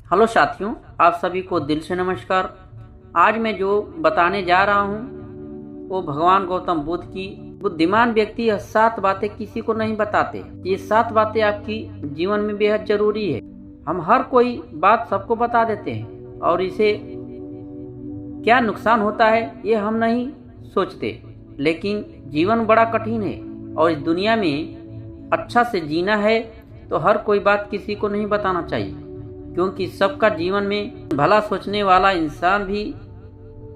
Hello साथियों, आप सभी को दिल से नमस्कार। आज मैं जो बताने जा रहा हूँ वो भगवान गौतम बुद्ध की। बुद्धिमान व्यक्ति यह 7 बातें किसी को नहीं बताते। ये 7 बातें आपकी जीवन में बेहद जरूरी है। हम हर कोई बात सबको बता देते हैं और इसे क्या नुकसान होता है ये हम नहीं सोचते। लेकिन जीवन बड़ा कठिन है और इस दुनिया में अच्छा से जीना है तो हर कोई बात किसी को नहीं बताना चाहिए, क्योंकि सबका जीवन में भला सोचने वाला इंसान भी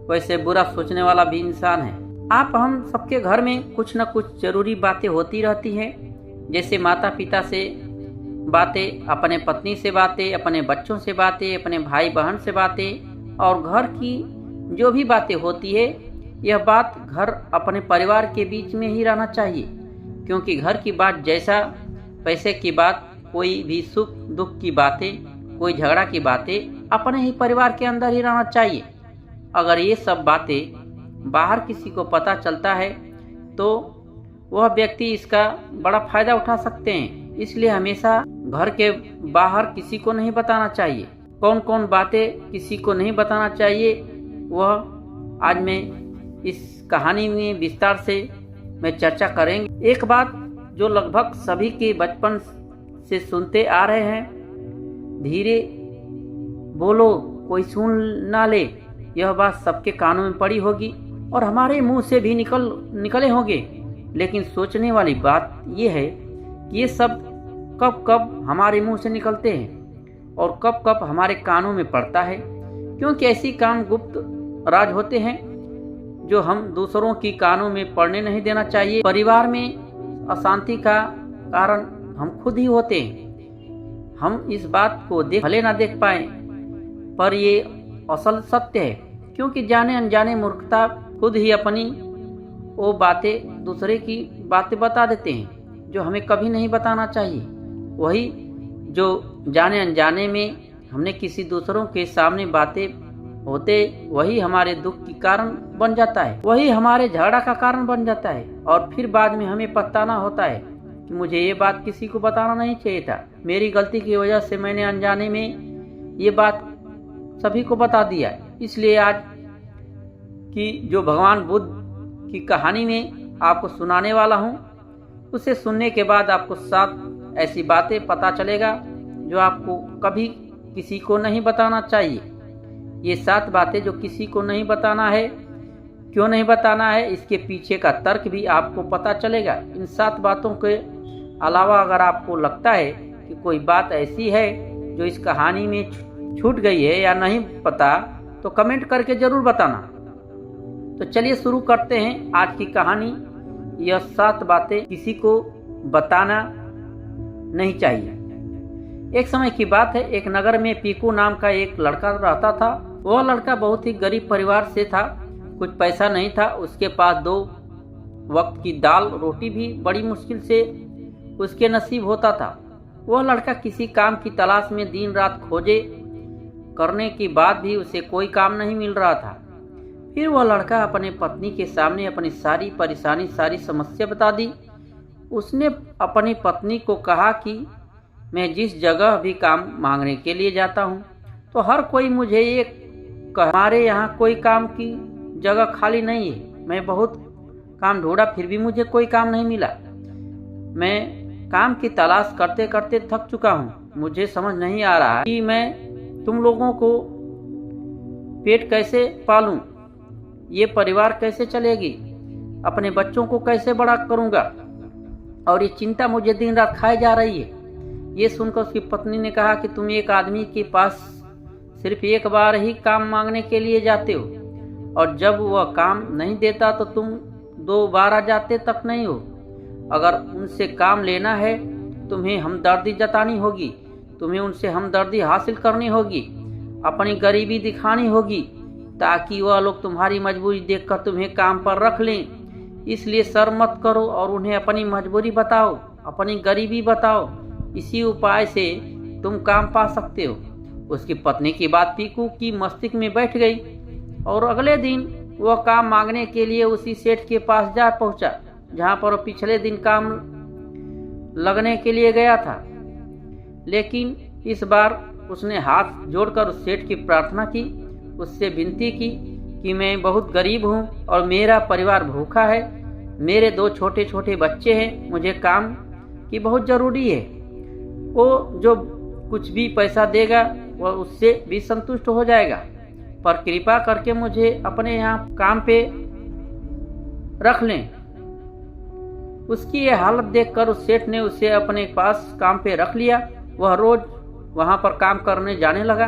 वैसे बुरा सोचने वाला भी इंसान है। आप हम सबके घर में कुछ न कुछ जरूरी बातें होती रहती हैं, जैसे माता पिता से बातें, अपने पत्नी से बातें, अपने बच्चों से बातें, अपने भाई बहन से बातें और घर की जो भी बातें होती है, यह बात घर अपने परिवार के बीच में ही रहना चाहिए। क्योंकि घर की बात जैसा पैसे की बात, कोई भी सुख दुख की बातें, कोई झगड़ा की बातें अपने ही परिवार के अंदर ही रहना चाहिए। अगर ये सब बातें बाहर किसी को पता चलता है तो वह व्यक्ति इसका बड़ा फायदा उठा सकते हैं। इसलिए हमेशा घर के बाहर किसी को नहीं बताना चाहिए। कौन कौन बातें किसी को नहीं बताना चाहिए वह आज मैं इस कहानी में विस्तार से मैं चर्चा करेंगे। एक बात जो लगभग सभी के बचपन से सुनते आ रहे हैं, धीरे बोलो कोई सुन ना ले, यह बात सबके कानों में पड़ी होगी और हमारे मुंह से भी निकले होंगे। लेकिन सोचने वाली बात यह है कि ये सब कब कब हमारे मुंह से निकलते हैं और कब कब हमारे कानों में पड़ता है, क्योंकि ऐसी काम गुप्त राज होते हैं जो हम दूसरों की कानों में पड़ने नहीं देना चाहिए। परिवार में अशांति का कारण हम खुद ही होते हैं। हम इस बात को भले ना देख पाए, पर ये असल सत्य है, क्योंकि जाने अनजाने मूर्खता खुद ही अपनी वो बातें दूसरे की बातें बता देते हैं जो हमें कभी नहीं बताना चाहिए। वही जो जाने अनजाने में हमने किसी दूसरों के सामने बातें होते, वही हमारे दुख की कारण बन जाता है, वही हमारे झगड़ा का कारण बन जाता है और फिर बाद में हमें पछताना होता है कि मुझे ये बात किसी को बताना नहीं चाहिए था। मेरी गलती की वजह से मैंने अनजाने में ये बात सभी को बता दिया। इसलिए आज की जो भगवान बुद्ध की कहानी में आपको सुनाने वाला हूँ, उसे सुनने के बाद आपको 7 ऐसी बातें पता चलेगा जो आपको कभी किसी को नहीं बताना चाहिए। ये 7 बातें जो किसी को नहीं बताना है, क्यों नहीं बताना है, इसके पीछे का तर्क भी आपको पता चलेगा। इन 7 बातों के अलावा अगर आपको लगता है कि कोई बात ऐसी है जो इस कहानी में छूट गई है या नहीं पता, तो कमेंट करके जरूर बताना। तो चलिए शुरू करते हैं आज की कहानी। यह 7 बातें किसी को बताना नहीं चाहिए। एक समय की बात है, एक नगर में पीकू नाम का एक लड़का रहता था। वह लड़का बहुत ही गरीब परिवार से था, कुछ पैसा नहीं था। उसके पास 2 वक्त की दाल रोटी भी बड़ी मुश्किल से उसके नसीब होता था। वह लड़का किसी काम की तलाश में दिन रात खोजे करने के बाद भी उसे कोई काम नहीं मिल रहा था। फिर वह लड़का अपने पत्नी के सामने अपनी सारी परेशानी, सारी समस्या बता दी। उसने अपनी पत्नी को कहा कि मैं जिस जगह भी काम मांगने के लिए जाता हूँ तो हर कोई मुझे ये हमारे यहाँ कोई काम की जगह खाली नहीं है। मैं बहुत काम ढूंढा फिर भी मुझे कोई काम नहीं मिला। मैं काम की तलाश करते करते थक चुका हूँ। मुझे समझ नहीं आ रहा कि मैं तुम लोगों को पेट कैसे पालूं, ये परिवार कैसे चलेगी, अपने बच्चों को कैसे बड़ा करूँगा, और ये चिंता मुझे दिन रात खाए जा रही है। ये सुनकर उसकी पत्नी ने कहा कि तुम एक आदमी के पास सिर्फ एक बार ही काम मांगने के लिए जाते हो और जब वह काम नहीं देता तो तुम 2 बार जाते तक नहीं हो। अगर उनसे काम लेना है तुम्हें हमदर्दी जतानी होगी, तुम्हें उनसे हमदर्दी हासिल करनी होगी, अपनी गरीबी दिखानी होगी ताकि वह लोग तुम्हारी मजबूरी देखकर तुम्हें काम पर रख लें। इसलिए शर्म मत करो और उन्हें अपनी मजबूरी बताओ, अपनी गरीबी बताओ। इसी उपाय से तुम काम पा सकते हो। उसकी पत्नी की बात पीकू की मस्तिष्क में बैठ गई और अगले दिन वह काम मांगने के लिए उसी सेठ के पास जा पहुंचा जहां पर पिछले दिन काम लगने के लिए गया था। लेकिन इस बार उसने हाथ जोड़कर उस सेठ की प्रार्थना की, उससे विनती की कि मैं बहुत गरीब हूँ और मेरा परिवार भूखा है, मेरे 2 छोटे छोटे बच्चे हैं, मुझे काम की बहुत ज़रूरी है। वो जो कुछ भी पैसा देगा वह उससे भी संतुष्ट हो जाएगा, पर कृपा करके मुझे अपने यहाँ काम पे रख लें। उसकी ये हालत देखकर उस सेठ ने उसे अपने पास काम पे रख लिया। वह रोज वहाँ पर काम करने जाने लगा।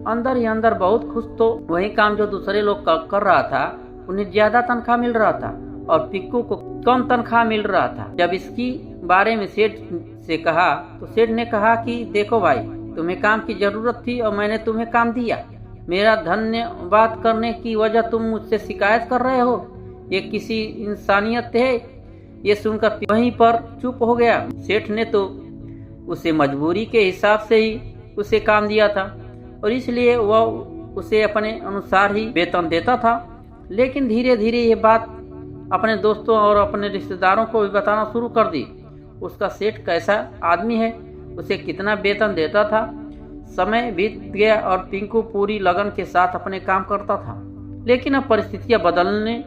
अंदर ही अंदर बहुत खुश। तो वही काम जो दूसरे लोग कर रहा था उन्हें ज्यादा तनख्वाह मिल रहा था और पिक्कू को कम तनख्वाह मिल रहा था। जब इसकी बारे में सेठ से कहा तो सेठ ने कहा कि देखो भाई, तुम्हें काम की जरूरत थी और मैंने तुम्हें काम दिया। मेरा धन्यवाद करने की वजह तुम मुझसे शिकायत कर रहे हो, ये किसी इंसानियत है? ये सुनकर वहीं पर चुप हो गया। सेठ ने तो उसे मजबूरी के हिसाब से ही उसे काम दिया था और इसलिए वह उसे अपने अनुसार ही वेतन देता था। लेकिन धीरे धीरे ये बात अपने दोस्तों और अपने रिश्तेदारों को भी बताना शुरू कर दी। उसका सेठ कैसा आदमी है, उसे कितना वेतन देता था। समय बीत गया और पिंकू पूरी लगन के साथ अपने काम करता था। लेकिन अब परिस्थितियां बदलने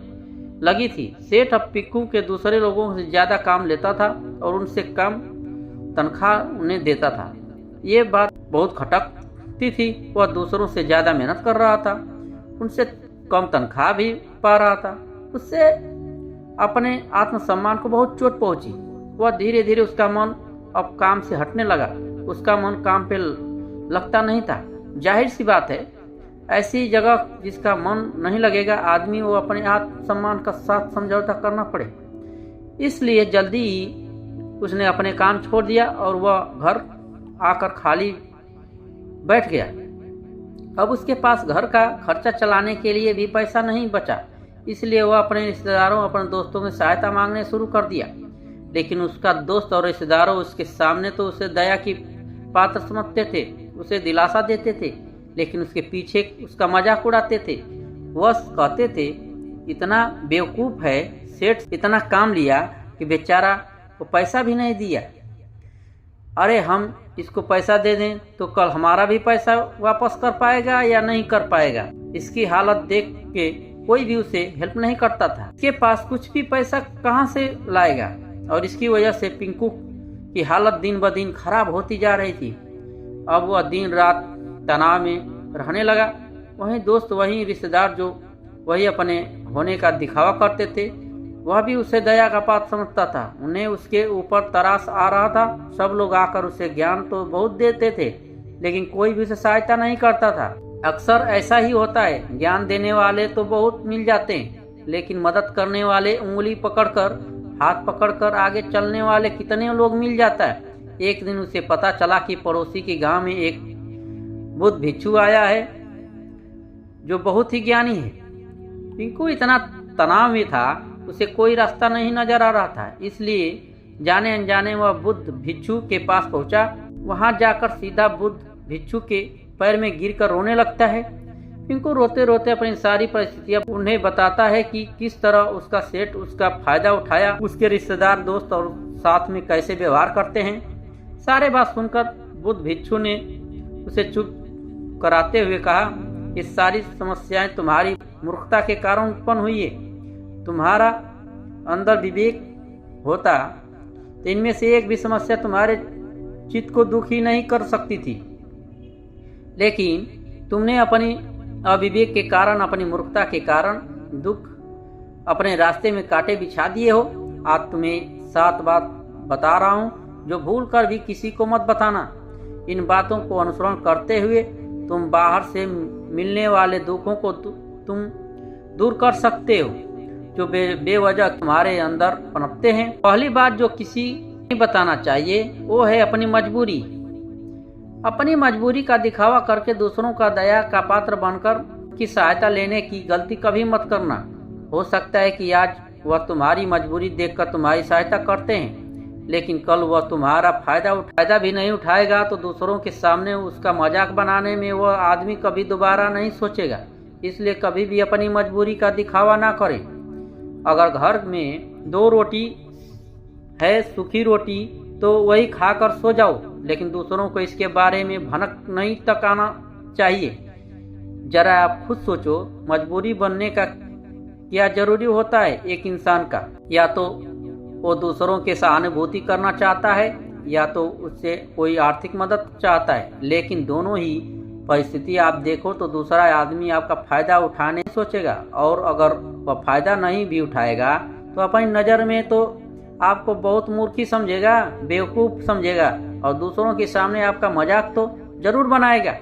लगी थी। सेठ अब पिंकू के दूसरे लोगों से ज्यादा काम लेता था और उनसे कम तनख्वाह उन्हें देता था। ये बात बहुत खटकती थी। वह दूसरों से ज्यादा मेहनत कर रहा था, उनसे कम तनख्वाह भी पा रहा था। उससे अपने आत्मसम्मान को बहुत चोट पहुंची। वह धीरे धीरे उसका मन अब काम से हटने लगा। उसका मन काम पे लगता नहीं था। जाहिर सी बात है, ऐसी जगह जिसका मन नहीं लगेगा आदमी वो अपने आत्मसम्मान का साथ समझौता करना पड़े। इसलिए जल्दी ही उसने अपने काम छोड़ दिया और वह घर आकर खाली बैठ गया। अब उसके पास घर का खर्चा चलाने के लिए भी पैसा नहीं बचा। इसलिए वह अपने रिश्तेदारों, अपने दोस्तों में सहायता मांगने शुरू कर दिया। लेकिन उसका दोस्त और रिश्तेदारों उसके सामने तो उसे दया की पात्र समझते थे, उसे दिलासा देते थे, लेकिन उसके पीछे उसका मजाक उड़ाते थे। वह कहते थे इतना बेवकूफ है, सेठ इतना काम लिया कि बेचारा को पैसा भी नहीं दिया। अरे हम इसको पैसा दे दें तो कल हमारा भी पैसा वापस कर पाएगा या नहीं कर पाएगा। इसकी हालत देख के कोई भी उसे हेल्प नहीं करता था। इसके पास कुछ भी पैसा कहाँ से लाएगा। और इसकी वजह से पिंकू की हालत दिन ब दिन खराब होती जा रही थी। अब वह दिन रात तनाव में रहने लगा। वहीं दोस्त, वहीं रिश्तेदार जो वही अपने होने का दिखावा करते थे, वह भी उसे दया का पात्र समझता था। उन्हें उसके ऊपर तरास आ रहा था। सब लोग आकर उसे ज्ञान तो बहुत देते थे, लेकिन कोई भी उसे सहायता नहीं करता था। अक्सर ऐसा ही होता है, ज्ञान देने वाले तो बहुत मिल जाते हैं, लेकिन मदद करने वाले, उंगली पकड़कर, हाथ पकड़कर आगे चलने वाले कितने लोग मिल जाता है। एक दिन उसे पता चला कि पड़ोसी के गांव में एक बुद्ध भिक्षु आया है जो बहुत ही ज्ञानी है। पिंकू इतना तनाव में था, उसे कोई रास्ता नहीं नजर आ रहा था। इसलिए जाने अनजाने वह बुद्ध भिक्षु के पास पहुंचा। वहां जाकर सीधा बुद्ध भिक्षु के पैर में गिरकर रोने लगता है। पिंकू रोते रोते अपनी सारी परिस्थितियां उन्हें बताता है कि किस तरह उसका सेठ उसका फायदा उठाया, उसके रिश्तेदार, दोस्त और साथ में कैसे व्यवहार करते हैं। सारे बात सुनकर बुद्ध भिक्षु ने उसे चुप कराते हुए कहा, ये सारी समस्याएं तुम्हारी मूर्खता के कारण उत्पन्न हुई है। तुम्हारा अंदर विवेक होता तो इनमें से एक भी समस्या तुम्हारे चित्त को दुखी नहीं कर सकती थी, लेकिन तुमने अपनी अविवेक के कारण, अपनी मूर्खता के कारण दुख अपने रास्ते में कांटे बिछा दिए हो। आज तुम्हें 7 बात बता रहा हूँ जो भूल कर भी किसी को मत बताना। इन बातों को अनुसरण करते हुए तुम बाहर से मिलने वाले दुखों को तुम दूर कर सकते हो जो बेवजह तुम्हारे अंदर पनपते हैं। पहली बात जो किसी नहीं बताना चाहिए वो है अपनी मजबूरी। अपनी मजबूरी का दिखावा करके दूसरों का दया का पात्र बनकर की सहायता लेने की गलती कभी मत करना। हो सकता है कि आज वह तुम्हारी मजबूरी देखकर तुम्हारी सहायता करते हैं, लेकिन कल वह तुम्हारा फायदा भी नहीं उठाएगा तो दूसरों के सामने उसका मजाक बनाने में वह आदमी कभी दोबारा नहीं सोचेगा। इसलिए कभी भी अपनी मजबूरी का दिखावा ना करें। अगर घर में 2 रोटी है, सूखी रोटी तो वही खाकर सो जाओ, लेकिन दूसरों को इसके बारे में भनक नहीं तक आना चाहिए। जरा आप खुद सोचो, मजबूरी बनने का क्या जरूरी होता है एक इंसान का? या तो वो दूसरों के सहानुभूति करना चाहता है या तो उससे कोई आर्थिक मदद चाहता है। लेकिन दोनों ही परिस्थिति आप देखो तो दूसरा आदमी आपका फायदा उठाने सोचेगा, और अगर वह फायदा नहीं भी उठाएगा तो अपनी नज़र में तो आपको बहुत मूर्खी समझेगा, बेवकूफ़ समझेगा, और दूसरों के सामने आपका मजाक तो जरूर बनाएगा।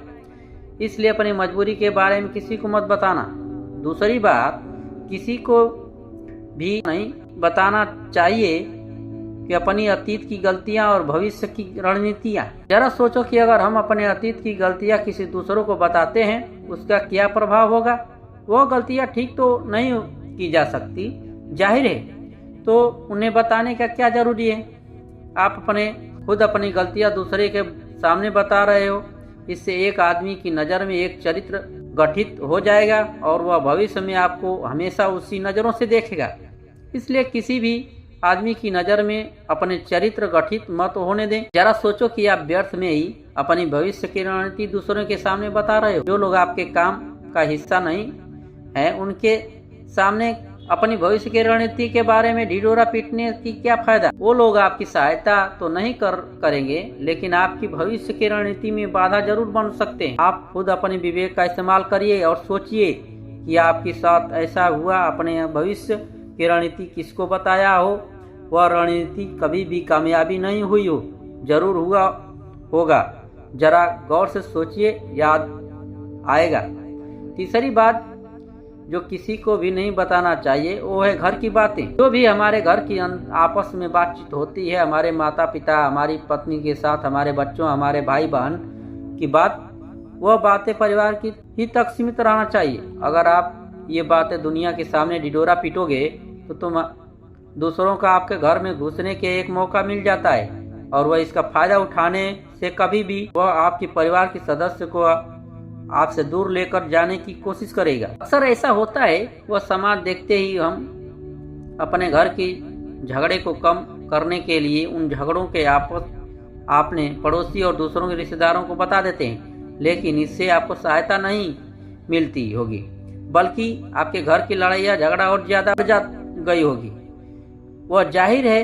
इसलिए अपनी मजबूरी के बारे में किसी को मत बताना। दूसरी बात, किसी को भी नहीं बताना चाहिए कि अपनी अतीत की गलतियां और भविष्य की रणनीतियां। जरा सोचो कि अगर हम अपने अतीत की गलतियां किसी दूसरों को बताते हैं, उसका क्या प्रभाव होगा? वो गलतियां ठीक तो नहीं की जा सकती, जाहिर है, तो उन्हें बताने का क्या जरूरी है? आप खुद अपनी गलतियां दूसरे के सामने बता रहे हो। इससे एक आदमी की नज़र में एक चरित्र गठित हो जाएगा और वह भविष्य में आपको हमेशा उसी नज़रों से देखेगा। इसलिए किसी भी आदमी की नज़र में अपने चरित्र गठित मत होने दें। जरा सोचो कि आप व्यर्थ में ही अपनी भविष्य की रणनीति दूसरों के सामने बता रहे हो। जो लोग आपके काम का हिस्सा नहीं है, उनके सामने अपनी भविष्य की रणनीति के बारे में ढिढोरा पीटने की क्या फायदा? वो लोग आपकी सहायता तो नहीं करेंगे, लेकिन आपकी भविष्य की रणनीति में बाधा जरूर बन सकते हैं। आप खुद अपने विवेक का इस्तेमाल करिए और सोचिए कि आपके साथ ऐसा हुआ। अपने भविष्य की रणनीति किसको बताया हो, वह रणनीति कभी भी कामयाबी नहीं हुई हो, जरूर हुआ होगा। जरा गौर से सोचिए, याद आएगा। तीसरी बात जो किसी को भी नहीं बताना चाहिए वो है घर की बातें। जो भी हमारे घर की आपस में बातचीत होती है, हमारे माता पिता, हमारी पत्नी के साथ, हमारे बच्चों, हमारे भाई बहन की बात, वह बातें परिवार की ही तक सीमित रहना चाहिए। अगर आप ये बातें दुनिया के सामने ढिढोरा पीटोगे तो तुम दूसरों का आपके घर में घुसने के एक मौका मिल जाता है, और वह इसका फायदा उठाने से कभी भी वह आपके परिवार के सदस्य को आपसे दूर लेकर जाने की कोशिश करेगा। अक्सर ऐसा होता है, वह समाज देखते ही हम अपने घर की झगड़े को कम करने के लिए उन झगड़ों के आपने पड़ोसी और दूसरों के रिश्तेदारों को बता देते हैं। लेकिन इससे आपको सहायता नहीं मिलती होगी, बल्कि आपके घर की लड़ाई या झगड़ा और ज्यादा बढ़ गई होगी। वह जाहिर है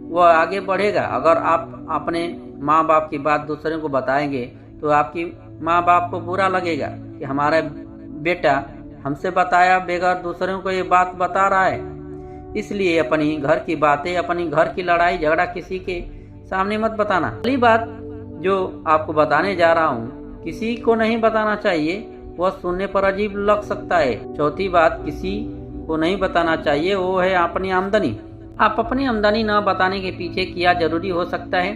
वह आगे बढ़ेगा। अगर आप अपने माँ बाप की बात दूसरे को बताएंगे तो आपकी माँ बाप को बुरा लगेगा कि हमारा बेटा हमसे बताया बगैर दूसरों को ये बात बता रहा है। इसलिए अपनी घर की बातें, अपनी घर की लड़ाई झगड़ा किसी के सामने मत बताना। पहली बात जो आपको बताने जा रहा हूँ, किसी को नहीं बताना चाहिए, वह सुनने पर अजीब लग सकता है। चौथी बात किसी को नहीं बताना चाहिए वो है अपनी आमदनी। आप अपनी आमदनी न बताने के पीछे क्या जरूरी हो सकता है?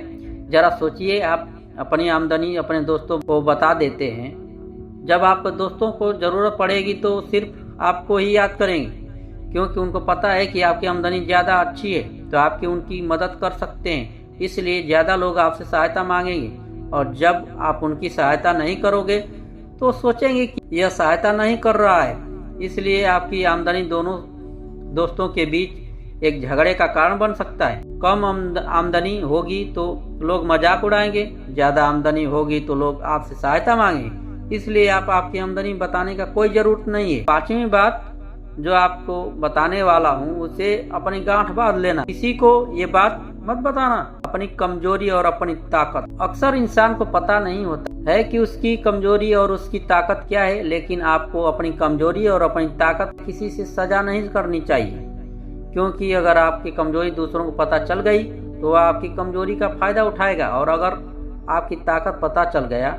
जरा सोचिए, आप अपनी आमदनी अपने दोस्तों को बता देते हैं। जब आपको दोस्तों को ज़रूरत पड़ेगी तो सिर्फ आपको ही याद करेंगे, क्योंकि उनको पता है कि आपकी आमदनी ज़्यादा अच्छी है तो आपकी उनकी मदद कर सकते हैं। इसलिए ज़्यादा लोग आपसे सहायता मांगेंगे, और जब आप उनकी सहायता नहीं करोगे तो सोचेंगे कि यह सहायता नहीं कर रहा है। इसलिए आपकी आमदनी दोनों दोस्तों के बीच एक झगड़े का कारण बन सकता है। कम आमदनी होगी तो लोग मजाक उड़ाएंगे, ज्यादा आमदनी होगी तो लोग आपसे सहायता मांगेंगे। इसलिए आप आपकी आमदनी बताने का कोई जरूरत नहीं है। पांचवी बात जो आपको बताने वाला हूँ उसे अपनी गांठ बांध लेना। किसी को ये बात मत बताना अपनी कमजोरी और अपनी ताकत। अक्सर इंसान को पता नहीं होता है कि उसकी कमजोरी और उसकी ताकत क्या है, लेकिन आपको अपनी कमजोरी और अपनी ताकत किसी से सजा नहीं करनी चाहिए, क्योंकि अगर आपकी कमजोरी दूसरों को पता चल गई तो वह आपकी कमजोरी का फायदा उठाएगा, और अगर आपकी ताकत पता चल गया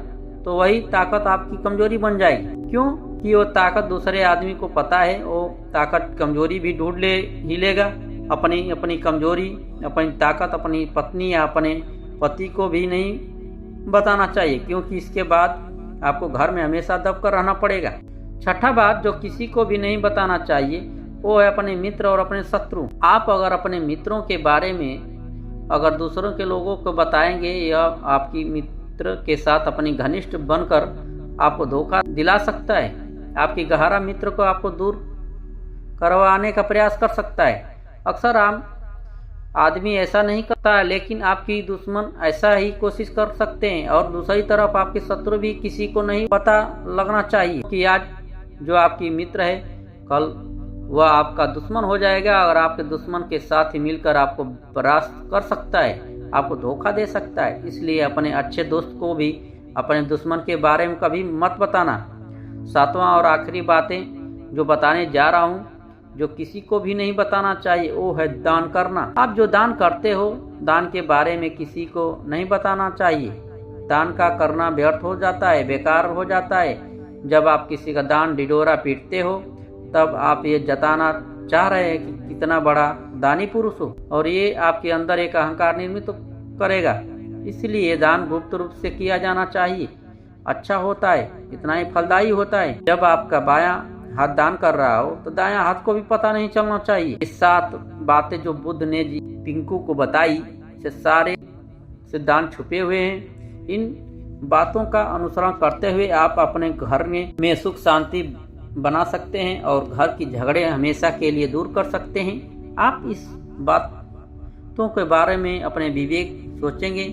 तो वही ताकत आपकी कमजोरी बन जाएगी। क्यों कि वो ताकत दूसरे आदमी को पता है, वो ताकत कमजोरी भी ढूंढ ही लेगा। अपनी कमजोरी, अपनी ताकत अपनी पत्नी या अपने पति को भी नहीं बताना चाहिए, क्योंकि इसके बाद आपको घर में हमेशा दबकर रहना पड़ेगा। छठा बात जो किसी को भी नहीं बताना चाहिए वो है अपने मित्र और अपने शत्रु। आप अगर अपने मित्रों के बारे में अगर दूसरों के लोगों को बताएंगे या आपकी मित्र के साथ अपनी घनिष्ठ बनकर आपको धोखा दिला सकता है। आपकी गहरा मित्र को आपको दूर करवाने का प्रयास कर सकता है। अक्सर आदमी ऐसा नहीं करता है, लेकिन आपकी दुश्मन ऐसा ही कोशिश कर सकते हैं। और दूसरी तरफ आपके शत्रु भी किसी को नहीं पता लगना चाहिए कि आज जो आपकी मित्र है कल वह आपका दुश्मन हो जाएगा और आपके दुश्मन के साथ ही मिलकर आपको परास्त कर सकता है, आपको धोखा दे सकता है। इसलिए अपने अच्छे दोस्त को भी अपने दुश्मन के बारे में कभी मत बताना। सातवां और आखिरी बातें जो बताने जा रहा हूँ, जो किसी को भी नहीं बताना चाहिए, वो है दान करना। आप जो दान करते हो, दान के बारे में किसी को नहीं बताना चाहिए। दान का करना व्यर्थ हो जाता है, बेकार हो जाता है। जब आप किसी का दान ढिढोरा पीटते हो तब आप ये जताना चाह रहे हैं कि कितना बड़ा दानी पुरुष हो, और ये आपके अंदर एक अहंकार निर्मित तो करेगा। इसलिए दान गुप्त रूप से किया जाना चाहिए, अच्छा होता है, इतना ही फलदायी होता है। जब आपका बायां हाथ दान कर रहा हो तो दायां हाथ को भी पता नहीं चलना चाहिए। इस 7 बातें जो बुद्ध ने पिंकू को बताई, से सारे सिद्धांत छुपे हुए हैं। इन बातों का अनुसरण करते हुए आप अपने घर में सुख शांति बना सकते हैं और घर की झगड़े हमेशा के लिए दूर कर सकते हैं। आप इस बातों के बारे में अपने विवेक सोचेंगे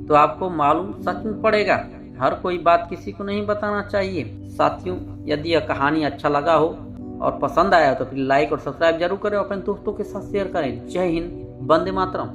तो आपको मालूम सच में पड़ेगा, हर कोई बात किसी को नहीं बताना चाहिए। साथियों, यदि यह कहानी अच्छा लगा हो और पसंद आया तो फिर लाइक और सब्सक्राइब जरूर करें और अपने दोस्तों के साथ शेयर करें। जय हिंद, वंदे मातरम।